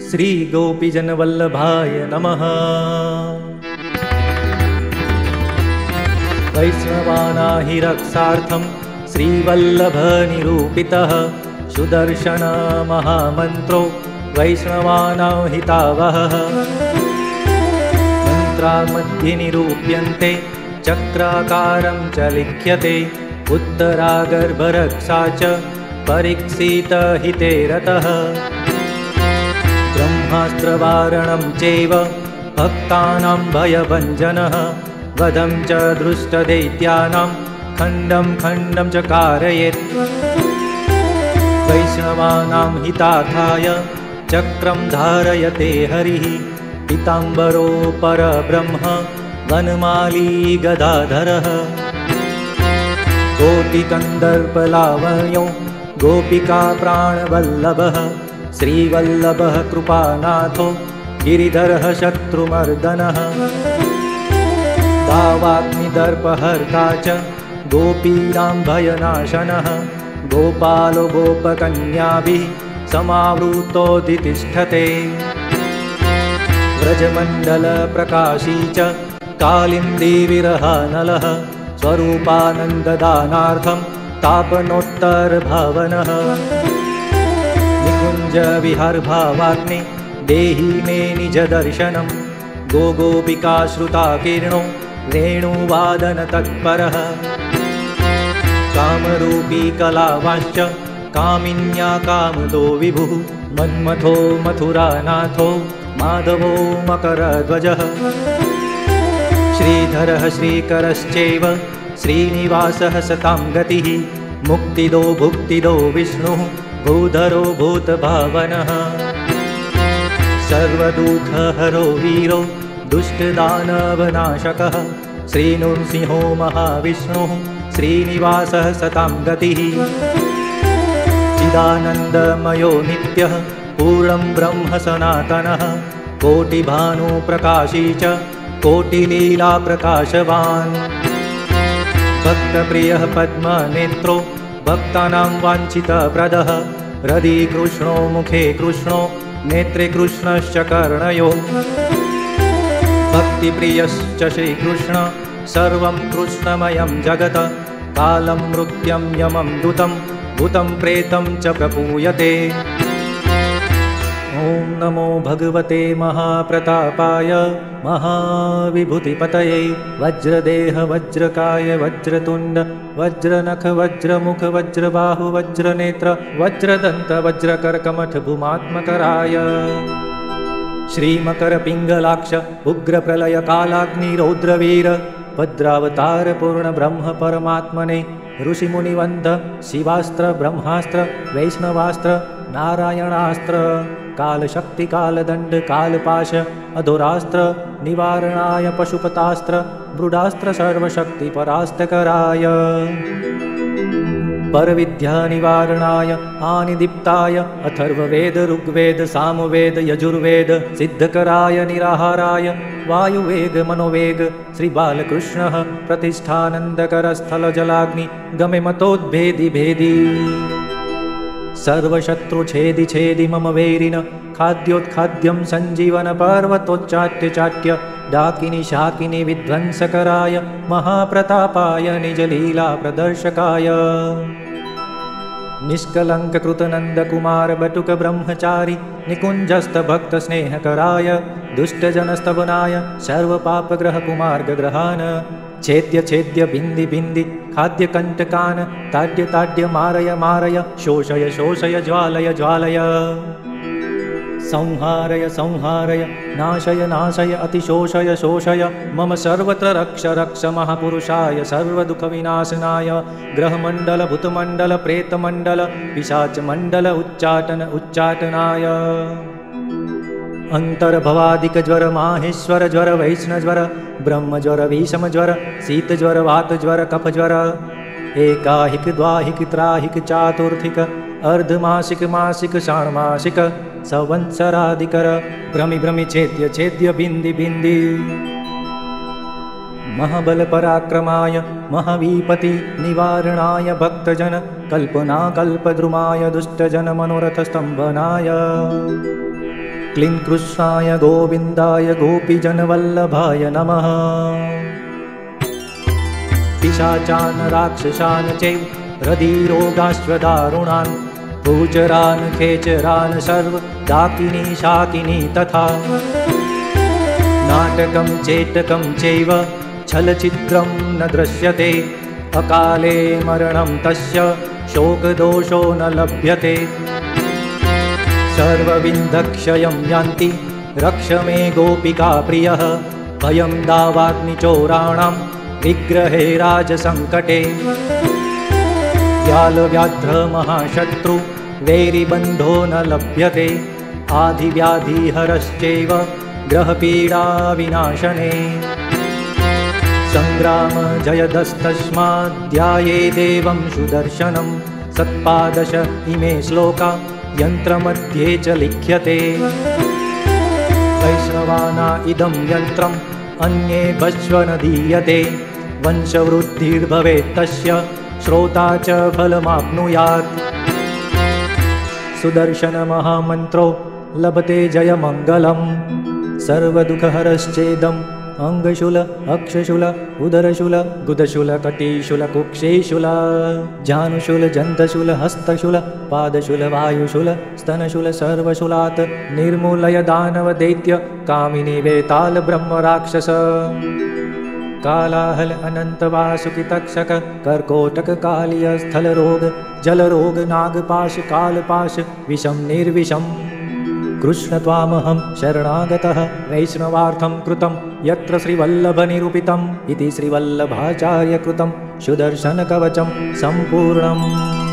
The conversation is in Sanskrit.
श्री गोपीजनवल्लभाय नमः। वैष्णवानाहि रक्षार्थं श्रीवल्लभनिरूपितः सुदर्शन महामन्त्रो वैष्णवानां हितावहः। मन्त्रामध्ये निरूप्यन्ते चक्राकारं च लिख्यते उत्तरागर्भरक्षा च परीक्षितहिते रतः। ब्रह्मास्त्रवारणं चैव भक्तानां भयभञ्जनः वधं च दृष्टदैत्यानां खण्डं खण्डं च कारयेत्। वैष्णवानां हितार्थाय चक्रं धारयते हरिः पीताम्बरो परब्रह्म वनमाली गदाधरः। कोटिकन्दर्पलावण्यो गोपिका प्राणवल्लभः श्रीवल्लभः कृपानाथो गिरिधरः शत्रुमर्दनः। दावाग्निदर्पहर्ता च गोपीनां भयनाशनः गोपालो गोपकन्याभिः समावृतोऽधितिष्ठते। व्रजमण्डलप्रकाशी च कालिन्दीविरहानलः स्वरूपानन्ददानार्थं तापनोत्तरभावनः। निकुञ्जविहारभावाग्नि देहि मे निजदर्शनं गोपिकाश्रुताकीर्णो वेणुवादनतत्परः। कामरूपी कलावांश्च कामिन्या कामदो विभुः मन्मथो मथुरानाथो माधवो मकरध्वजः। श्रीधरः श्रीकरश्चैव श्रीनिवासः सतां गतिः मुक्तिदो भुक्तिदो विष्णुः भूधरो भूतभावनः। सर्वदुःखहरो वीरो दुष्टदानवनाशकः श्रीनृसिंहो महाविष्णुः श्रीनिवासः सतां गतिः। चिदानन्दमयो नित्यः पूर्णं ब्रह्म सनातनः कोटिभानुप्रकाशी च कोटिलीलाप्रकाशवान्। भक्तप्रियः पद्मनेत्रो भक्तानां वाञ्छितप्रदः हृदि कृष्णो मुखे कृष्णो नेत्रे कृष्णश्च कर्णयो। भक्तिप्रियश्च श्रीकृष्ण सर्वं कृष्णमयं जगत् कालं मृत्युं यमं दूतं भूतं प्रेतं च प्रपूयते। ॐ नमो भगवते महाप्रतापाय महाविभूतिपतये वज्रदेह वज्रकाय वज्रतुण्ड वज्रनख वज्रमुख वज्रबाहु वज्रनेत्र वज्रदन्त वज्रकर्कमठ भूमात्मकराय। श्रीमकरपिङ्गलाक्ष उग्रप्रलय कालाग्निरौद्रवीर भद्रावतार पूर्ण ब्रह्म परमात्मने ऋषिमुनिवन्द शिवास्त्र ब्रह्मास्त्र वैष्णवास्त्र नारायणास्त्र कालशक्ति कालदण्ड कालपाश अधुरास्त्र निवारणाय पशुपतास्त्र ब्रूडास्त्र सर्वशक्ति परास्तकराय। परविद्या निवारणाय आनिदीप्ताय अथर्ववेद ऋग्वेद सामवेद यजुर्वेद सिद्धकराय निराहाराय वायुवेग मनोवेग श्रीबालकृष्णः प्रतिष्ठानन्दकरस्थलजलाग्नि गमेमतोद्भेदि भेदी। सर्वशत्रुछेदि छेदि मम वैरिण खाद्योत्खाद्यं सञ्जीवन पर्वतोच्चाट्य चाट्य डाकिनी शाकिनी विध्वंसकराय महाप्रतापाय निजलीला प्रदर्शकाय। निष्कलङ्ककृतनन्दकुमार बटुक ब्रह्मचारी निकुञ्जस्थ भक्त स्नेहकराय दुष्टजनस्तवनाय सर्वपापग्रह कुमार्गग्रहान् छेद्य छेद्य बिन्दि बिन्दि खाद्य कंटकान् ताड्य ताड्य मारय मारय शोषय शोषय ज्वालय ज्वालय। संहारय संहारय नाशय नाशय अतिशोषय शोषय मम सर्वत्र रक्ष रक्ष महापुरुषाय सर्वदुःखविनाशनाय ग्रहमण्डल भूतमण्डल प्रेतमण्डल पिशाचमण्डल उच्चाटन उच्चाटनाय। अंतर्भवादिकज्वर माहेश्वर ज्वर वैष्णज्वर ब्रह्मज्वर विषमज्वर शीतज्वर वातज्वर कफज्वर एकाहिक द्वाहिक त्राहिक चातुर्थिक अर्धमासिक मासिक षाण्मासिक संवत्सरादिकर भ्रमि भ्रमि छेद्य छेद्य बिन्दि बिन्दि। महाबल पराक्रमाय महावीपति निवारणाय भक्तजन कल्पना कल्पद्रुमाय दुष्टजन मनोरथ स्तंभनाय। क्लीं कृष्णाय गोविन्दाय गोपीजनवल्लभाय नमः। पिशाचान् राक्षसान् चैव हृदिरोगाश्वदारुणान् भूचरान् खेचरान् सर्व डाकिनी शाकिनी तथा नाटकं चेटकं चैव छलचित्रं न दृश्यते अकाले मरणं तस्य शोकदोषो न लभ्यते सर्वविन्धक्षयं यान्ति रक्ष मे गोपिका प्रियः भयं दावाग्निचोराणां विग्रहे राजसङ्कटे व्यालव्याघ्रमहाशत्रु वैरिबन्धो न लभ्यते आधिव्याधिहरश्चैव ग्रहपीडाविनाशने सङ्ग्राम जयदस्तस्मात् ध्यायेदेवं सुदर्शनं सत्पादश इमे श्लोका यन्त्रमध्ये च लिख्यते वैष्णवाना इदं यन्त्रम् अन्येभ्यश्च न दीयते वंशवृद्धिर्भवेत् तस्य श्रोता च फलमाप्नुयात् सुदर्शनमहामन्त्रो लभते जयमङ्गलम् सर्वदुःखहरश्चेदम् अंगशूल अक्षशूल उदरशूल गुदशूल कटिशूल कुक्षेशूल जानुशूल जन्तशूल हस्तशूल पादशूल वायुशूल स्तनशूल सर्वशूलात् निर्मूलय दानव दैत्य कामिनी वेताल ब्रह्म राक्षस कालाहल अनंत वासुकी तक्षक कर्कोटक कालिय स्थलरोग जलरोग नागपाश कालपाश विषम निर्विषम कृष्ण त्वामहं शरणागतः वैष्णवार्थं कृतं यत्र श्रीवल्लभनिरूपितम् इति श्रीवल्लभाचार्यकृतं सुदर्शनकवचं सम्पूर्णम्।